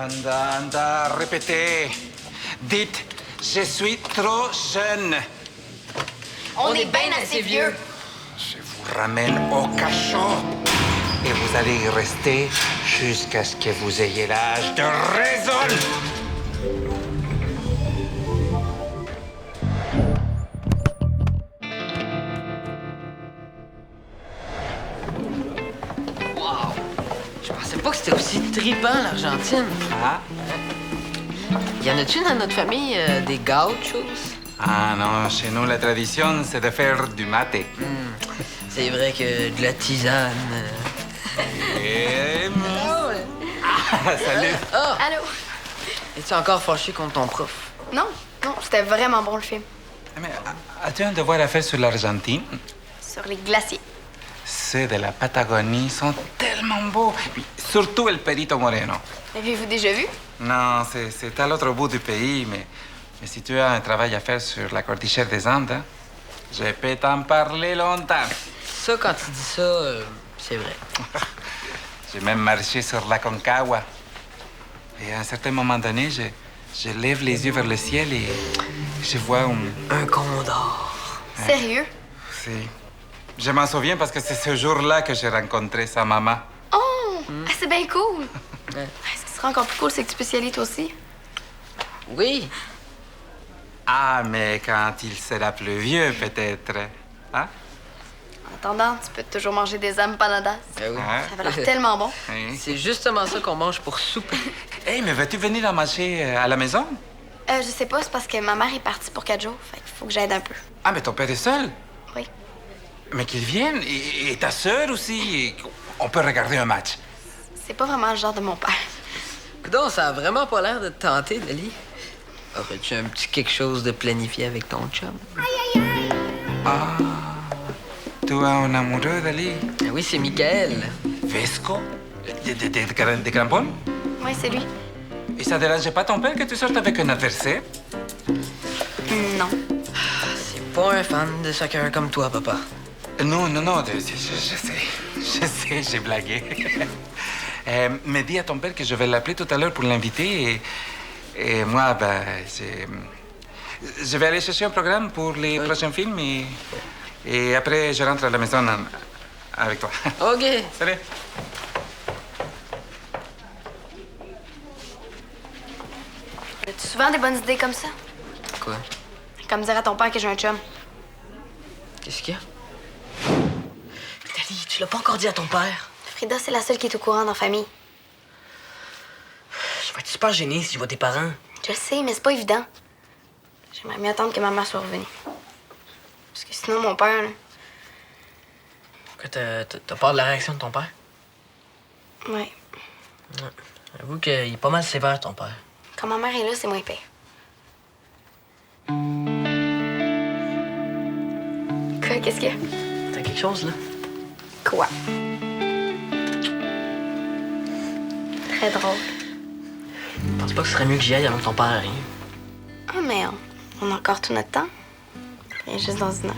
Anda, répétez. Dites, je suis trop jeune. On est bien assez vieux. Je vous ramène au cachot. Et vous allez y rester jusqu'à ce que vous ayez l'âge de raison. Wow! Je pensais pas que c'était aussi trippant, l'Argentine. Ah? Y en a-tu dans notre famille des gauchos? Ah non, chez nous, la tradition, c'est de faire du maté. C'est vrai que de la tisane. Et... salut. Allô? Es-tu encore fâché contre ton prof? Non, c'était vraiment bon le film. Mais as-tu un devoir à faire sur l'Argentine? Sur les glaciers. Ceux de la Patagonie sont tellement beaux. Puis surtout el Perito Moreno. Avez-vous déjà vu? Non, c'est à l'autre bout du pays, mais si tu as un travail à faire sur la cordillère des Andes, hein, je peux t'en parler longtemps. Ça, quand tu dis ça, c'est vrai. J'ai même marché sur la Concagua. Et à un certain moment donné, je lève les yeux vers le ciel et je vois Un condor. Sérieux? Si. Je m'en souviens parce que c'est ce jour-là que j'ai rencontré sa maman. Oh! Ah, c'est bien cool! Ouais. Ce qui sera encore plus cool, c'est que tu peux y aller toi aussi. Oui. Ah, mais quand il sera plus vieux, peut-être. Hein? En attendant, tu peux toujours manger des empanadas. Ben oui. Hein? Ça va l'air tellement bon. Oui. C'est justement ça qu'on mange pour souper. Hey, mais veux-tu venir en manger à la maison? Je sais pas, c'est parce que ma mère est partie pour 4 jours. Fait qu'il faut que j'aide un peu. Ah, mais ton père est seul. Oui. Mais qu'il vienne. Et ta sœur aussi. Et on peut regarder un match. C'est pas vraiment le genre de mon père. Coudonc, ça a vraiment pas l'air de te tenter, Dali. Aurais-tu un petit quelque chose de planifié avec ton chum? Tu as un amoureux, Dali? Ah oui, c'est Michael. Vesco? Des crampons? Oui, c'est lui. Et ça dérange pas ton père que tu sortes avec un adversaire? Non. C'est pas un fan de soccer comme toi, papa. Non, je sais, j'ai blagué. Mais dis à ton père que je vais l'appeler tout à l'heure pour l'inviter et moi, ben, je vais aller chercher un programme pour les prochains films et après, je rentre à la maison avec toi. OK. Salut. As-tu souvent des bonnes idées comme ça? Quoi? Comme dire à ton père que j'ai un chum. Qu'est-ce qu'il y a? Dali, tu l'as pas encore dit à ton père. Frida, c'est la seule qui est au courant dans la famille. Je vais être super gêné si je vois tes parents. Je le sais, mais c'est pas évident. J'aimerais mieux attendre que ma mère soit revenue. Parce que sinon, mon père, là... Pourquoi t'as peur de la réaction de ton père? Ouais. Avoue qu'il est pas mal sévère, ton père. Quand ma mère est là, c'est moins pire. Quoi, qu'est-ce qu'il y a? T'as quelque chose, là? Quoi? Très drôle. Je pense pas que ce serait mieux que j'y aille avant que ton père arrive. Ah, mais on a encore tout notre temps. Il est juste dans une heure.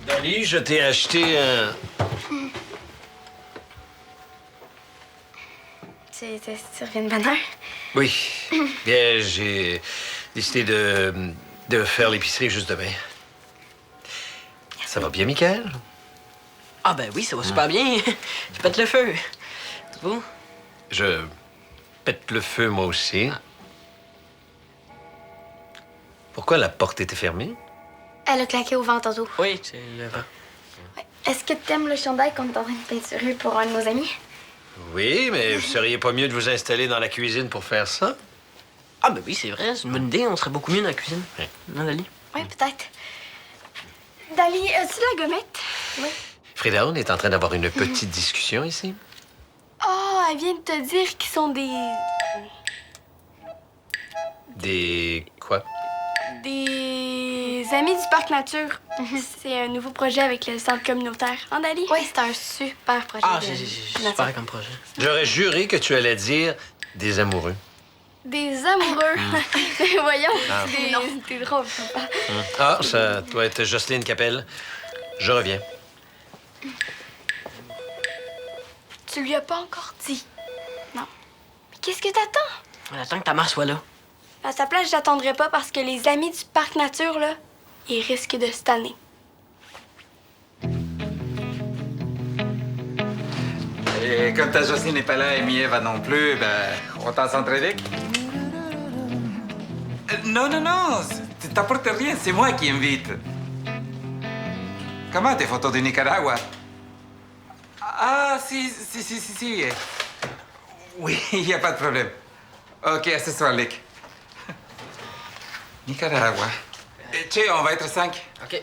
Dali, je t'ai acheté un... Tu reviens de bonne heure? Oui. Bien, j'ai décidé de faire l'épicerie juste demain. Ça va bien, Michael? Ah ben oui, ça va super bien. Je pète le feu. C'est beau? Je pète le feu, moi aussi. Pourquoi la porte était fermée? Elle a claqué au vent tantôt. Oui, c'est le vent. Ouais. Est-ce que t'aimes le chandail qu'on est en train de peinturer pour un de nos amis? Oui, mais vous seriez pas mieux de vous installer dans la cuisine pour faire ça? Ah ben oui, c'est vrai, c'est une bonne idée. On serait beaucoup mieux dans la cuisine. Oui. Non, Dali? Oui, peut-être. Dali, as-tu la gommette? Oui. Frida, on est en train d'avoir une petite discussion ici. Oh, elle vient de te dire qu'ils sont Des... quoi? Des amis du parc nature. C'est un nouveau projet avec le centre communautaire. Hein, Dali? Oui, c'est un super projet. Ah, de- c'est de super nature. comme projet. J'aurais juré que tu allais dire des amoureux. Des amoureux. Voyons, Ah. t'es drôle, papa. Ah, ça doit être Jocelyne Capelle. Je reviens. Tu lui as pas encore dit. Non. Qu'est-ce que t'attends? J'attends que ta mère soit là. À sa place, j'attendrai pas parce que les amis du parc nature, là, ils risquent de se tanner. Et comme ta Jocelyne n'est pas là et Mieva non plus, ben, on t'en s'entraide. Non, non, non, t'apportes rien, c'est moi qui invite. Comment tes photos du Nicaragua? Ah, si. Oui, il n'y a pas de problème. OK, à ce soir, Lick. Nicaragua. Che, on va être 5. OK.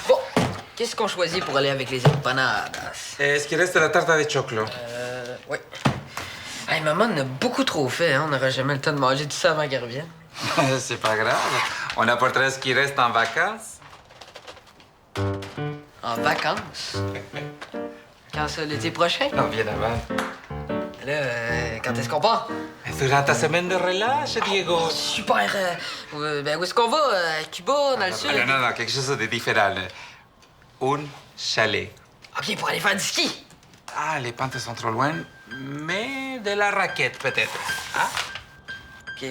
Bon, qu'est-ce qu'on choisit pour aller avec les empanadas? Est-ce qu'il reste la tarte avec chocolat? Oui. Hey, maman en a beaucoup trop fait, hein? On n'aura jamais le temps de manger tout ça avant qu'elle revienne. C'est pas grave. On apportera ce qui reste en vacances. En vacances? Quand ça, l'été prochain? Non, bien avant. Là, quand est-ce qu'on part? Durant ta semaine de relâche, Diego. Super. Ben, où est-ce qu'on va? À Cuba, dans le sud? Non, quelque chose de différent. Un chalet. OK, pour aller faire du ski. Ah, les pentes sont trop loin, mais de la raquette, peut-être. Ah? OK.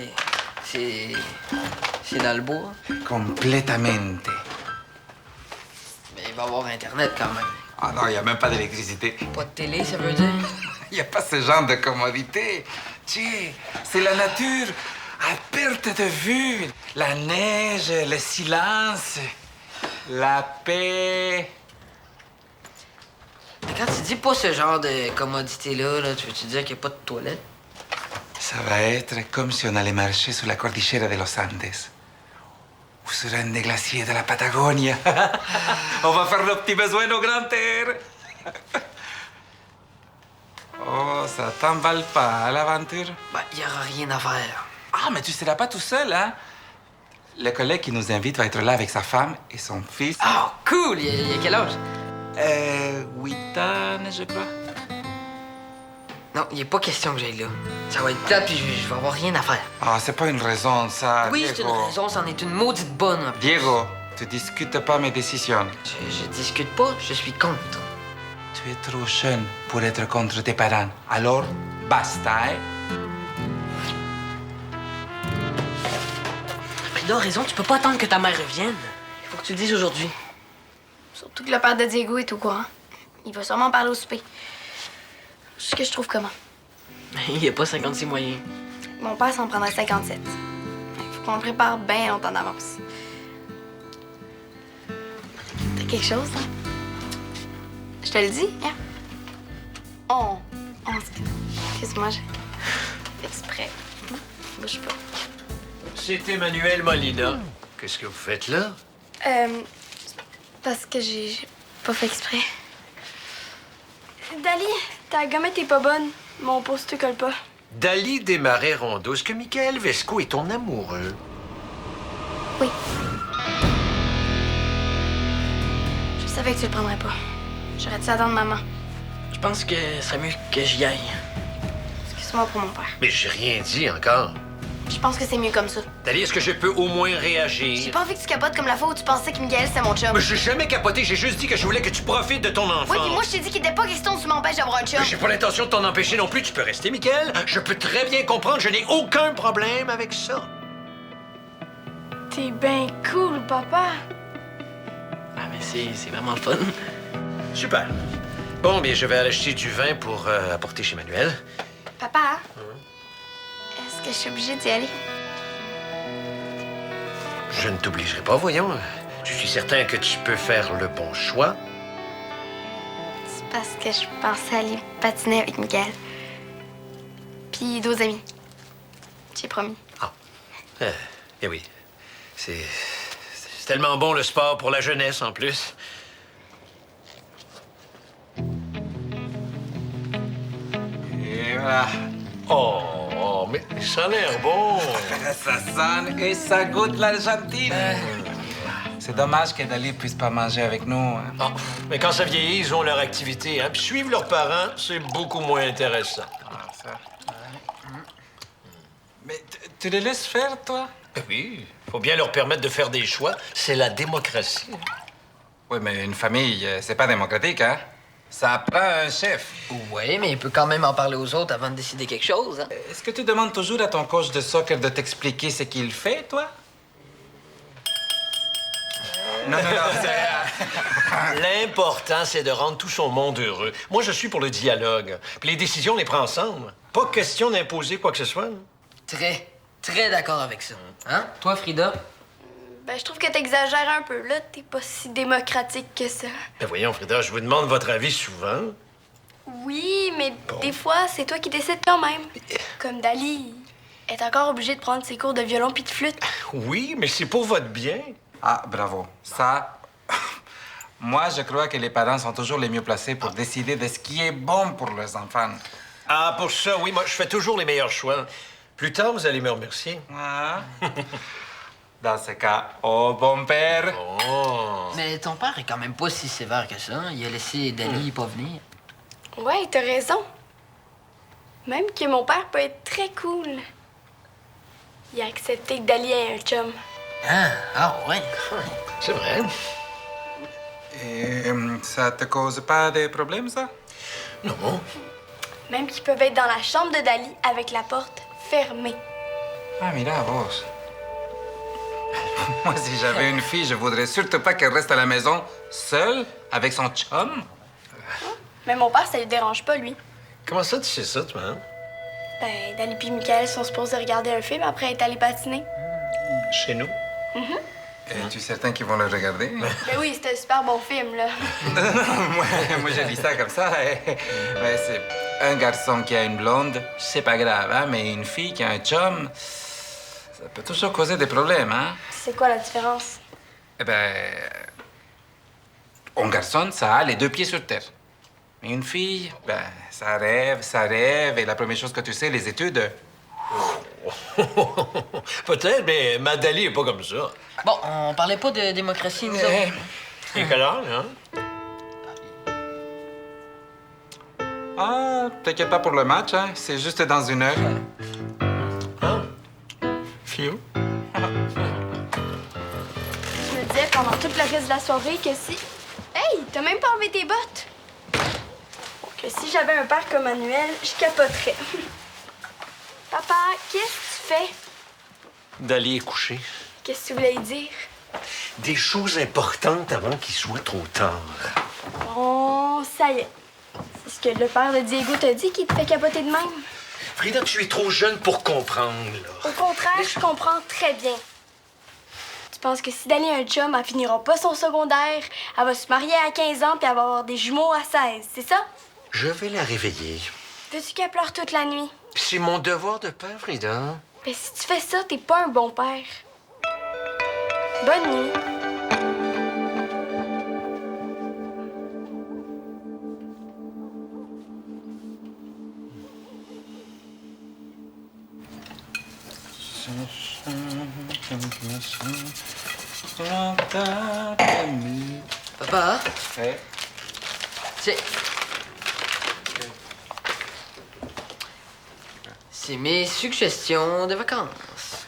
C'est dans le bois? Completamente. Mais il va y avoir Internet quand même. Ah non, il n'y a même pas d'électricité. Pas de télé, ça veut dire? Il n'y a pas ce genre de commodité. Tiens, c'est la nature à perte de vue. La neige, le silence, la paix. Mais quand tu dis pas ce genre de commodité-là, tu veux-tu dire qu'il n'y a pas de toilette? Ça va être comme si on allait marcher sur la cordillère de los Andes. Ou sur un des glaciers de la Patagonia. On va faire nos petits besoins au grand air. Oh, ça t'emballe pas, l'aventure? Ben, il n'y aura rien à faire. Ah, mais tu seras pas tout seul, hein? Le collègue qui nous invite va être là avec sa femme et son fils. Oh, cool! Il y a quel âge? 8 ans, je crois. Non, il n'est pas question que j'aille là. Ça va être plat, puis je vais avoir rien à faire. Ah, c'est pas une raison, ça, Oui, Diego. c'est une raison, c'en est une maudite bonne. En plus. Diego, tu discutes pas mes décisions. Je discute pas, je suis contre. Tu es trop jeune pour être contre tes parents. Alors, basta, hein? Frida a raison, tu peux pas attendre que ta mère revienne. Il faut que tu le dises aujourd'hui. Surtout que le père de Diego est au courant. Il va sûrement parler au souper. Ce que je trouve comment. Il n'y a pas 56 moyens. Mon père s'en prendrait 57. Il faut qu'on le prépare bien longtemps d'avance. T'as quelque chose, là? Je te le dis, hein? Excuse-moi, j'ai fait exprès. Bouge pas. C'est Emmanuel Molina. Qu'est-ce que vous faites là? Parce que j'ai pas fait exprès. Dali, ta gommette est pas bonne. Mon pouce te colle pas. Dali Desmarais-Rondeau, est-ce que Michael Vesco est ton amoureux? Oui. Je savais que tu le prendrais pas. J'aurais dû attendre maman. Je pense que ce serait mieux que j'y aille. Excuse-moi pour mon père. Mais j'ai rien dit encore. Je pense que c'est mieux comme ça. Dali, est-ce que je peux au moins J'ai réagir? pas envie que tu capotes comme la fois où tu pensais que Miguel c'était mon chum. Mais j'ai jamais capoté, j'ai juste dit que je voulais que tu profites de ton enfant. Oui, puis moi je t'ai dit qu'il était pas question que tu m'empêches d'avoir un chum. J'ai pas l'intention de t'en empêcher non plus. Tu peux rester, Michael. Je peux très bien comprendre. Je n'ai aucun problème avec ça. T'es bien cool, papa. Ah, mais c'est vraiment le fun. Super. Bon, bien, je vais aller acheter du vin pour apporter chez Manuel. Papa, est-ce que je suis obligée d'y aller? Je ne t'obligerai pas, voyons. Je suis certain que tu peux faire le bon choix. C'est parce que je pensais aller patiner avec Miguel. Puis d'autres amis. J'ai promis. Eh oui. C'est tellement bon le sport pour la jeunesse en plus. Et voilà. Oh, mais ça a l'air bon. Ça sonne et ça goûte l'Argentine. C'est dommage que Dali puisse pas manger avec nous. Hein. Ah, mais quand ça vieillit, ils ont leur activité. Hein? Puis suivre leurs parents, c'est beaucoup moins intéressant. Ah, ça. Mais tu les laisses faire, toi? Eh oui, faut bien leur permettre de faire des choix. C'est la démocratie. Oui, mais une famille, c'est pas démocratique, hein? Ça prend un chef. Oui, mais il peut quand même en parler aux autres avant de décider quelque chose, hein? Est-ce que tu demandes toujours à ton coach de soccer de t'expliquer ce qu'il fait, toi? Non, L'important, c'est de rendre tout son monde heureux. Moi, je suis pour le dialogue. Puis les décisions, on les prend ensemble. Pas question d'imposer quoi que ce soit. Très, très d'accord avec ça. Hein? Toi, Frida? Ben, je trouve que t'exagères un peu. Là, t'es pas si démocratique que ça. Ben voyons, Frida, je vous demande votre avis souvent. Oui, mais des fois, c'est toi qui décides quand même. Comme Dali est encore obligé de prendre ses cours de violon puis de flûte. Oui, mais c'est pour votre bien. Ah, bravo. Ça, moi, je crois que les parents sont toujours les mieux placés pour décider de ce qui est bon pour leurs enfants. Ah, pour ça, oui, moi, je fais toujours les meilleurs choix. Plus tard, vous allez me remercier. Ah. Dans ce cas, oh bon père. Oh. Mais ton père est quand même pas si sévère que ça. Hein? Il a laissé Dali pas venir. Ouais, t'as raison. Même que mon père peut être très cool. Il a accepté que Dali ait un chum. Ah ouais. C'est vrai. Et ça te cause pas de problèmes, ça? Non. Même qu'ils peuvent être dans la chambre de Dali avec la porte fermée. Ah, mira, vos. Moi, si j'avais une fille, je voudrais surtout pas qu'elle reste à la maison seule avec son chum. Mais mon père, ça lui dérange pas, lui. Comment ça, tu sais ça, toi? Hein? Ben, Dali puis Michael sont supposés regarder un film après être allés patiner. Chez nous? Es-tu certain qu'ils vont le regarder? Ben oui, c'était un super bon film, là. moi, j'ai dit ça comme ça. Mais c'est un garçon qui a une blonde, c'est pas grave, hein? Mais une fille qui a un chum, ça peut toujours causer des problèmes, hein? C'est quoi la différence? Eh ben, un garçon, ça a les deux pieds sur terre. Mais une fille, ben, ça rêve, et la première chose que tu sais, les études. Peut-être, mais Madali est pas comme ça. Bon, on parlait pas de démocratie, nous Eh, autres. Il est quelle heure, hein? Ah, t'inquiète pas pour le match, hein? C'est juste dans 1 heure. Ah. Fiu? Je me disais pendant tout le reste de la soirée que si... Hey, t'as même pas enlevé tes bottes! Que si j'avais un père comme Manuel, je capoterais. Papa, qu'est-ce que tu fais? Dali est couché. Qu'est-ce que tu voulais dire? Des choses importantes avant qu'il soit trop tard. Oh, ça y est. C'est ce que le père de Diego t'a dit qui te fait capoter de même. Frida, tu es trop jeune pour comprendre, là. Au contraire, je comprends très bien. Tu penses que si Dali a un chum, elle finira pas son secondaire, elle va se marier à 15 ans puis elle va avoir des jumeaux à 16, c'est ça? Je vais la réveiller. Veux-tu qu'elle pleure toute la nuit? C'est mon devoir de père, Frida. Mais si tu fais ça, t'es pas un bon père. Bonne nuit. Papa, Eh, c'est... C'est mes suggestions de vacances.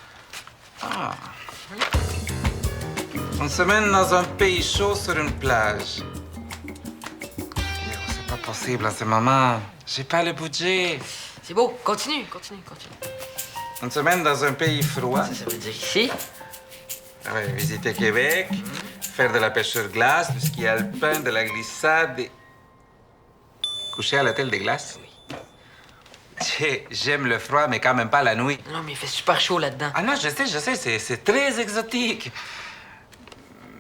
Ah. Une semaine dans un pays chaud sur une plage. C'est pas possible en ce moment. J'ai pas le budget. C'est beau, continue. Une semaine dans un pays froid. Ça veut dire ici. Ouais, visiter Québec, faire de la pêche sur glace, du ski alpin, de la glissade et... coucher à l'hôtel des glaces. J'aime le froid, mais quand même pas la nuit. Non, mais il fait super chaud là-dedans. Ah non, je sais, c'est très exotique.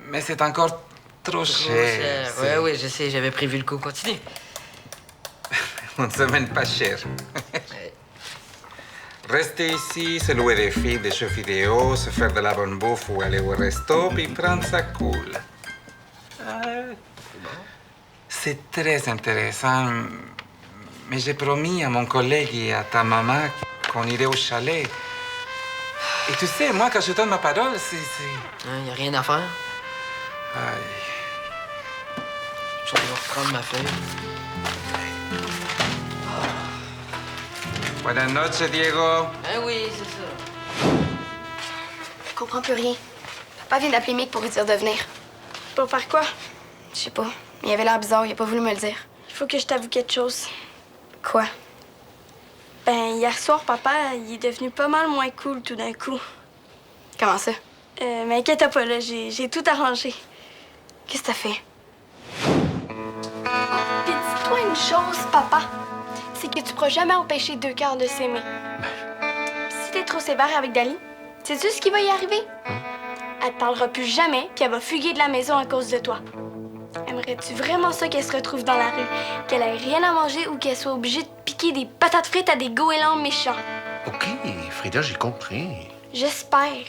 Mais c'est encore trop cher. Ouais, oui, je sais, j'avais prévu le coup. Continue. Une semaine pas chère. Ouais. Rester ici, se louer des films, des jeux vidéo, se faire de la bonne bouffe ou aller au resto, puis prendre ça cool. C'est très intéressant. Mais j'ai promis à mon collègue et à ta maman qu'on irait au chalet. Et tu sais, moi, quand je donne ma parole, c'est... Il n'y a rien à faire. Aïe. Je vais reprendre ma feuille. Buenas noches, Diego. Ben oui, c'est ça. Je comprends plus rien. Papa vient d'appeler Mick pour lui dire de venir. Pour faire quoi? Je sais pas. Mais il avait l'air bizarre, il a pas voulu me le dire. Il faut que je t'avoue quelque chose. Quoi? Ben, hier soir, papa, il est devenu pas mal moins cool tout d'un coup. Comment ça? Mais inquiète pas, là, j'ai tout arrangé. Qu'est-ce que t'as fait? Puis dis-toi une chose, papa. C'est que tu pourras jamais empêcher deux cœurs de s'aimer. Si t'es trop sévère avec Dali, sais-tu ce qui va y arriver? Elle te parlera plus jamais, puis elle va fuguer de la maison à cause de toi. Aimerais-tu vraiment ça qu'elle se retrouve dans la rue, qu'elle ait rien à manger ou qu'elle soit obligée de piquer des patates frites à des goélands méchants? OK, Frida, j'ai compris. J'espère.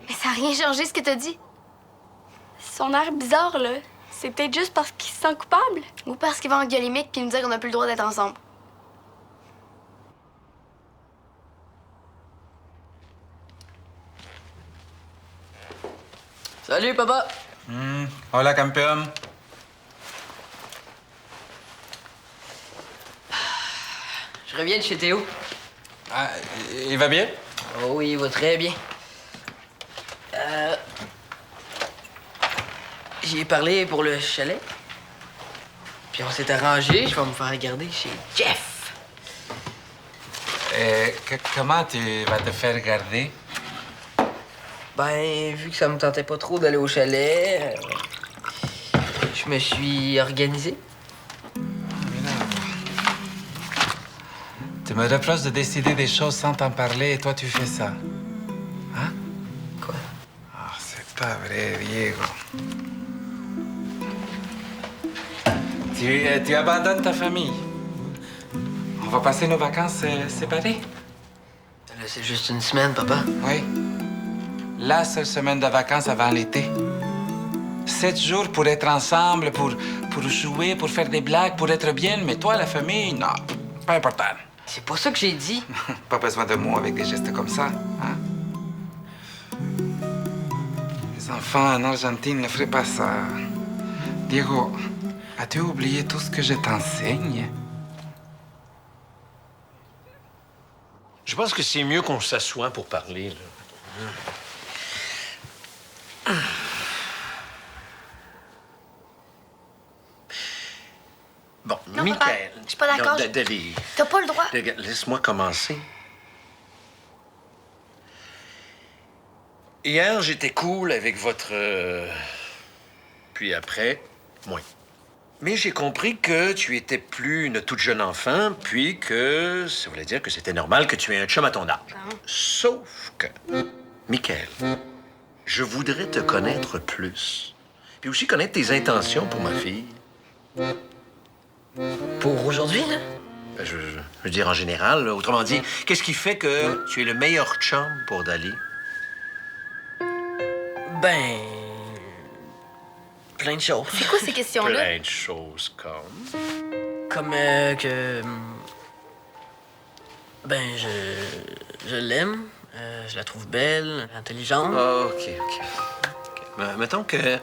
Mais ça n'a rien changé ce que t'as dit. Son air bizarre, là, c'est peut-être juste parce qu'il se sent coupable. Ou parce qu'il va engueuler Mick puis nous dire qu'on n'a plus le droit d'être ensemble. Salut, papa! Hola, campeón. Je reviens de chez Théo. Ah, il va bien? Oh oui, il va très bien. J'y ai parlé pour le chalet. Puis on s'est arrangé, je vais me faire regarder chez Jeff. Comment tu vas te faire garder? Ben, vu que ça me tentait pas trop d'aller au chalet, je me suis organisé. Tu me reproches de décider des choses sans t'en parler et toi, tu fais ça. Hein? Quoi? Ah, c'est pas vrai, Diego. Tu abandonnes ta famille. On va passer nos vacances séparées. Là, c'est juste une semaine, papa. Oui. La seule semaine de vacances avant l'été. 7 jours pour être ensemble, pour jouer, pour faire des blagues, pour être bien. Mais toi, la famille, non, pas important. C'est pas ça que j'ai dit. Pas besoin de mots avec des gestes comme ça, hein? Les enfants en Argentine ne feraient pas ça. Diego, as-tu oublié tout ce que je t'enseigne? Je pense que c'est mieux qu'on s'assoie pour parler, là. Bon, Non, papa, Michael. je suis pas d'accord, Non, je- Dali, T'as pas le droit. laisse-moi commencer. Hier, j'étais cool avec votre... Puis après, moins. Mais j'ai compris que tu étais plus une toute jeune enfant, puis que ça voulait dire que c'était normal que tu aies un chum à ton âge. Sauf que, Michael, je voudrais te connaître plus. Puis aussi connaître tes intentions pour ma fille. Pour aujourd'hui, là? Ben, je veux dire en général. Là. Autrement dit, qu'est-ce qui fait que tu es le meilleur chum pour Dali? Ben. Plein de choses. C'est quoi ces questions-là? Plein de choses comme... Comme que. Ben, je l'aime. Je la trouve belle, intelligente. Ah, OK. Ben, mettons que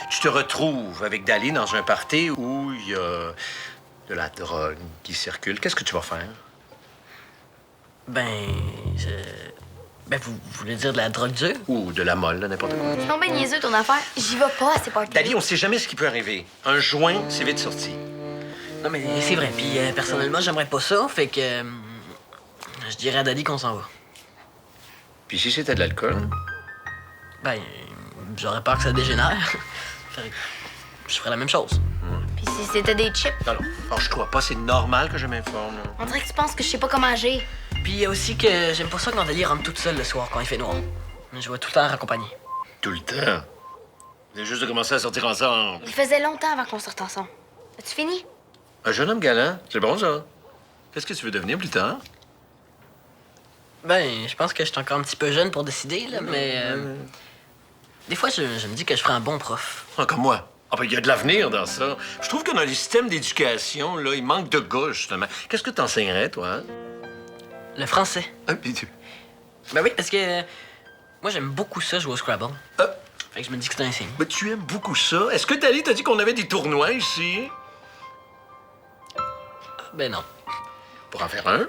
tu te retrouves avec Dali dans un party où il y a de la drogue qui circule. Qu'est-ce que tu vas faire? Ben, Ben, vous voulez dire de la drogue dure? Ou de la molle, là, n'importe quoi. C'est donc ben niaiseux ton affaire. J'y vais pas à ces parties. Dali, on sait jamais ce qui peut arriver. Un joint, c'est vite sorti. Non, mais c'est vrai. Puis, personnellement, j'aimerais pas ça. Fait que. Je dirais à Daddy qu'on s'en va. Puis si c'était de l'alcool? Ben, j'aurais peur que ça dégénère. Fait que je ferais la même chose. Puis si c'était des chips, Non, non. Fâche-toi pas, c'est normal que je m'informe. là. on dirait que tu penses que je sais pas comment agir. Puis, il y a aussi que j'aime pas ça quand Daddy rentre toute seule le soir quand il fait noir. Je vais tout le temps raccompagner. Tout le temps. C'est juste de commencer à sortir ensemble. Il faisait longtemps avant qu'on sorte ensemble. As-tu fini? Un jeune homme galant, c'est bon, ça. Qu'est-ce que tu veux devenir plus tard? Ben, je pense que je suis encore un petit peu jeune pour décider, là, mais. Des fois, je me dis que je ferais un bon prof. Ah, comme moi. Ah, ben, il y a de l'avenir dans ça. Je trouve que dans les systèmes d'éducation, là, il manque de gars, justement. Qu'est-ce que t'enseignerais, toi? Hein? Le français. Ah, puis tu... Ben oui, parce que. Moi, j'aime beaucoup ça, jouer au Scrabble. Ah, Fait que je me dis que c'est un signe. ben, tu aimes beaucoup ça. Est-ce que Dali t'a dit qu'on avait des tournois ici? Ben non. Pour en faire un?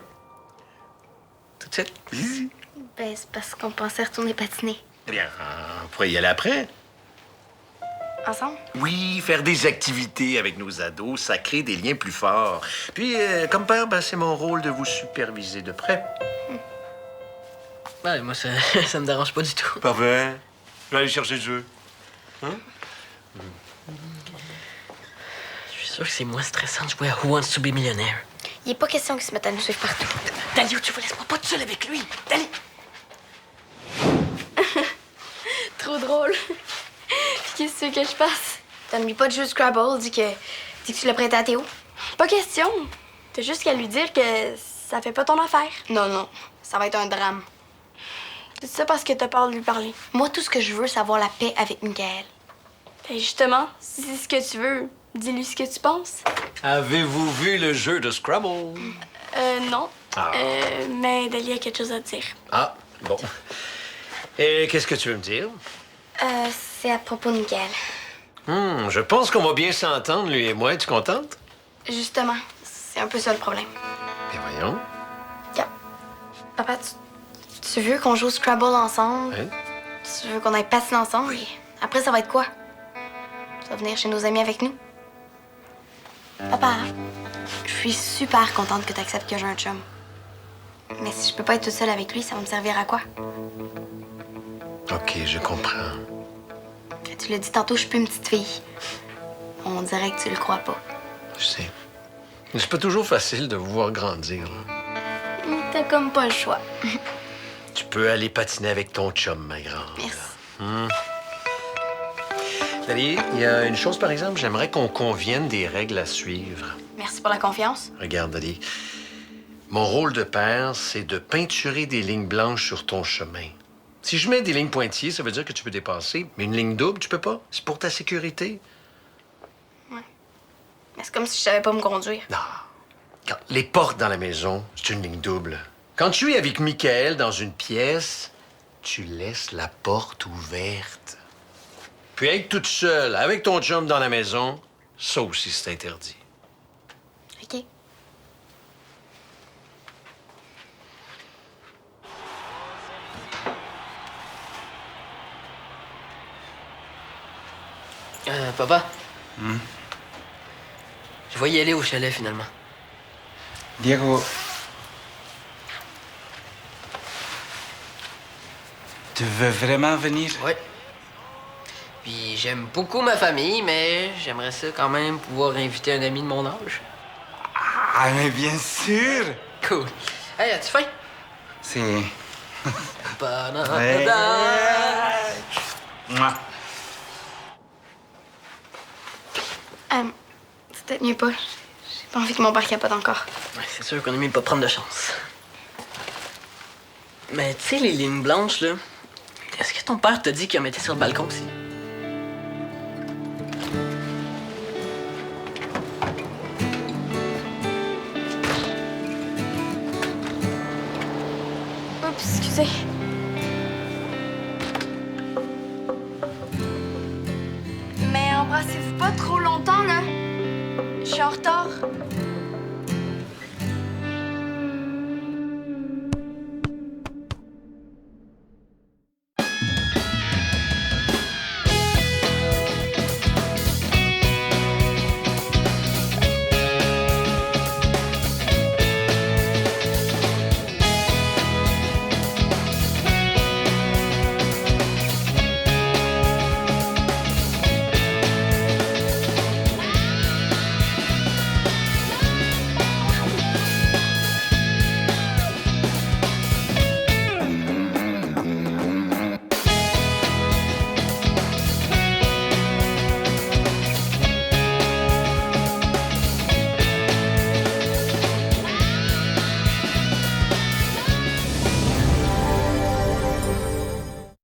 Tout de suite. Ben, c'est parce qu'on pensait retourner patiner. Eh bien, on pourrait y aller après. Ensemble? Oui, faire des activités avec nos ados, ça crée des liens plus forts. Puis, comme père, ben, c'est mon rôle de vous superviser de près. Ouais, moi, ça, ça me dérange pas du tout. Parfait. Je vais aller chercher le jeu. Je suis sûr que c'est moins stressant de jouer à Who Wants to be Millionaire. Il n'est pas question qu'il se mette à nous suivre partout. Dali, tu vas laisse-moi pas tout seul avec lui. Dali! Trop drôle. Puis qu'est-ce que tu veux que je fasse? Donne-lui pas de jeu de Scrabble, dis que tu l'as prêté à Théo. Pas question. T'as juste qu'à lui dire que ça fait pas ton affaire. Non, ça va être un drame. C'est ça parce que t'as peur de lui parler. Moi, tout ce que je veux, c'est avoir la paix avec Michael. Ben justement, si c'est ce que tu veux, dis-lui ce que tu penses. Avez-vous vu le jeu de Scrabble? Non. Ah. Mais Dali a quelque chose à te dire. Ah, bon. Et qu'est-ce que tu veux me dire? C'est à propos de Michael. Je pense qu'on va bien s'entendre, lui et moi. Es-tu contente? Justement, c'est un peu ça le problème. Bien voyons. Yep. Papa, tu veux qu'on joue au Scrabble ensemble? Hein? Tu veux qu'on aille patiner ensemble? Et après, ça va être quoi? Tu vas venir chez nos amis avec nous? Papa, je suis super contente que tu acceptes que j'ai un chum. Mais si je peux pas être toute seule avec lui, ça va me servir à quoi? OK, je comprends. Tu l'as dit tantôt, je suis plus une petite fille. On dirait que tu le crois pas. Je sais. C'est pas toujours facile de vous voir grandir. Là. T'as comme pas le choix. Tu peux aller patiner avec ton chum, ma grande. Merci. Dali, il y a une chose, par exemple, j'aimerais qu'on convienne des règles à suivre. Merci pour la confiance. Regarde, Dali. Mon rôle de père, c'est de peinturer des lignes blanches sur ton chemin. Si je mets des lignes pointillées, ça veut dire que tu peux dépasser. Mais une ligne double, tu peux pas. C'est pour ta sécurité. Mais c'est comme si je savais pas me conduire. Non. Quand les portes dans la maison, c'est une ligne double. Quand tu es avec Michael dans une pièce, tu laisses la porte ouverte. Puis être toute seule avec ton chum dans la maison, ça aussi, c'est interdit. OK. Papa? Je vais y aller au chalet, finalement. Diego. Tu veux vraiment venir? Ouais. Puis j'aime beaucoup ma famille, mais j'aimerais ça quand même pouvoir inviter un ami de mon âge. Ah, mais bien sûr! Cool. Hey, as-tu faim? C'est... Banana. Ouais. Mouah. C'est peut-être mieux pas. J'ai pas envie que mon père capote encore. Ouais, c'est sûr qu'on a mieux de pas prendre de chance. Mais tu sais, les lignes blanches, là, est-ce que ton père t'a dit qu'il en mettait sur le balcon aussi? Oups, excusez. Mais embrassez-vous pas trop longtemps, là. Je suis en retard.